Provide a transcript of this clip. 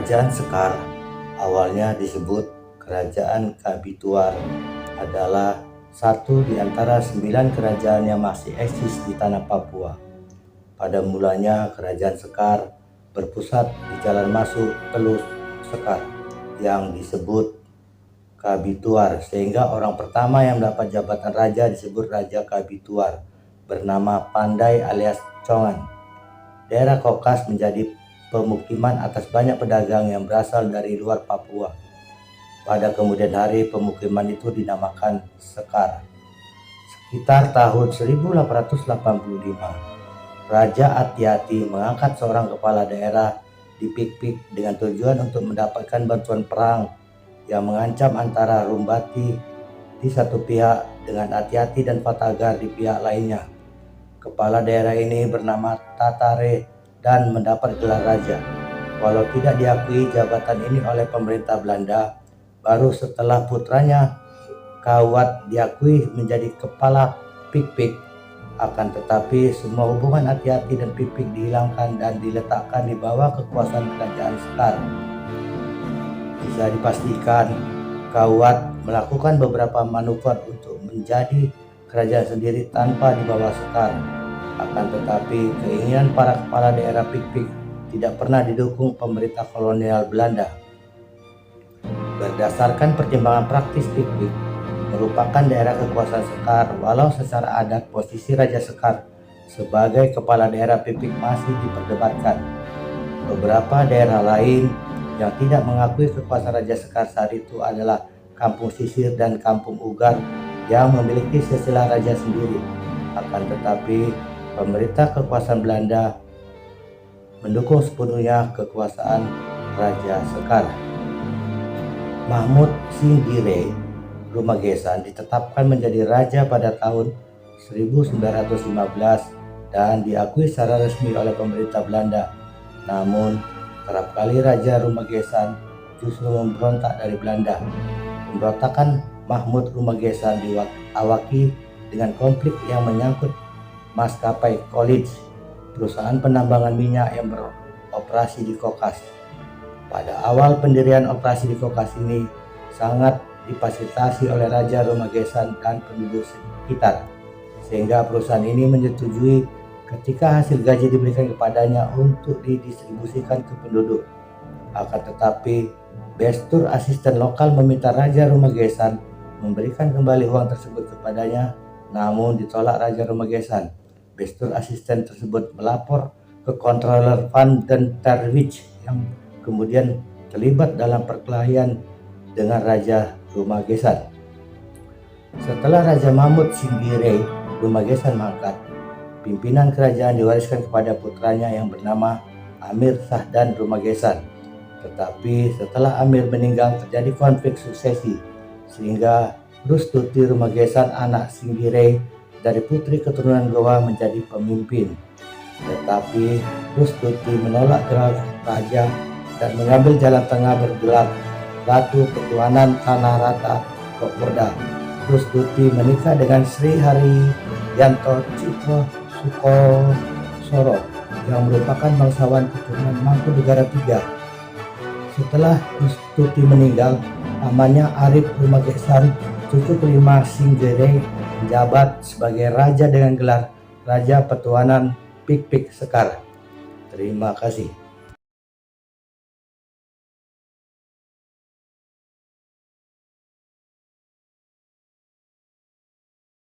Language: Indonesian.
Kerajaan Sekar, awalnya disebut Kerajaan Kabituar, adalah satu di antara 9 kerajaan yang masih eksis di tanah Papua. Pada mulanya Kerajaan Sekar berpusat di jalan masuk Teluk Sekar yang disebut Kabituar, sehingga orang pertama yang mendapat jabatan raja disebut Raja Kabituar, bernama Pandai alias Congan. Daerah Kokas menjadi pemukiman atas banyak pedagang yang berasal dari luar Papua. Pada kemudian hari pemukiman itu dinamakan Sekar. Sekitar tahun 1885, Raja Ati-Ati mengangkat seorang kepala daerah di Pik-Pik dengan tujuan untuk mendapatkan bantuan perang yang mengancam antara Rumbati di satu pihak dengan Ati-Ati dan Fatagar di pihak lainnya. Kepala daerah ini bernama Tatare dan mendapat gelar raja. Walau tidak diakui jabatan ini oleh pemerintah Belanda, baru setelah putranya Kawat diakui menjadi kepala Pik-Pik. Akan tetapi semua hubungan Ati-Ati dan Pik-Pik dihilangkan dan diletakkan di bawah kekuasaan Kerajaan Sekar. Bisa dipastikan Kawat melakukan beberapa manuver untuk menjadi kerajaan sendiri tanpa di bawah Sekar. Akan tetapi keinginan para kepala daerah Pik-Pik tidak pernah didukung pemerintah kolonial Belanda. Berdasarkan pertimbangan praktis, Pik-Pik merupakan daerah kekuasaan Sekar, walau secara adat posisi Raja Sekar sebagai kepala daerah Pik-Pik masih diperdebatkan. Beberapa daerah lain yang tidak mengakui kekuasaan Raja Sekar saat itu adalah Kampung Sisir dan Kampung Ugar yang memiliki silsilah raja sendiri. Akan tetapi pemerintah kekuasaan Belanda mendukung sepenuhnya kekuasaan Raja Sekar. Mahmud Singgire Rumagesan ditetapkan menjadi raja pada tahun 1915 dan diakui secara resmi oleh pemerintah Belanda. Namun, kerap kali Raja Rumagesan justru memberontak dari Belanda. Pemberontakan Mahmud Rumagesan diawaki dengan konflik yang menyangkut maskapai College, perusahaan penambangan minyak yang beroperasi di Kokas. Pada awal pendirian operasi di Kokas ini sangat difasilitasi oleh Raja Rumagesan dan penduduk sekitar, sehingga perusahaan ini menyetujui ketika hasil gaji diberikan kepadanya untuk didistribusikan ke penduduk. Akan tetapi Bestur asisten lokal meminta Raja Rumagesan memberikan kembali uang tersebut kepadanya, namun ditolak Raja Rumagesan. Bestur asisten tersebut melapor ke Controller Van den Terwich yang kemudian terlibat dalam perkelahian dengan Raja Rumagesan. Setelah Raja Mahmud Singgire Rumagesan mangkat, pimpinan kerajaan diwariskan kepada putranya yang bernama Amir Sahdan Rumagesan. Tetapi setelah Amir meninggal terjadi konflik suksesi, sehingga Rustuti Rumagesan anak Singgire dari putri keturunan Goa menjadi pemimpin. Tetapi Rustuti menolak gelar raja dan mengambil jalan tengah bergelar Ratu Ketuhanan Tanah Rata Kokoda. Rustuti menikah dengan Sri Hari Yanto Citro Sukosoro yang merupakan bangsawan keturunan Mangkunegaran III. Setelah Rustuti meninggal, pamannya Arif Rumagesan, cucu kelima Singgire, menjabat sebagai raja dengan gelar Raja Petuanan Pik-Pik Sekar. Terima kasih.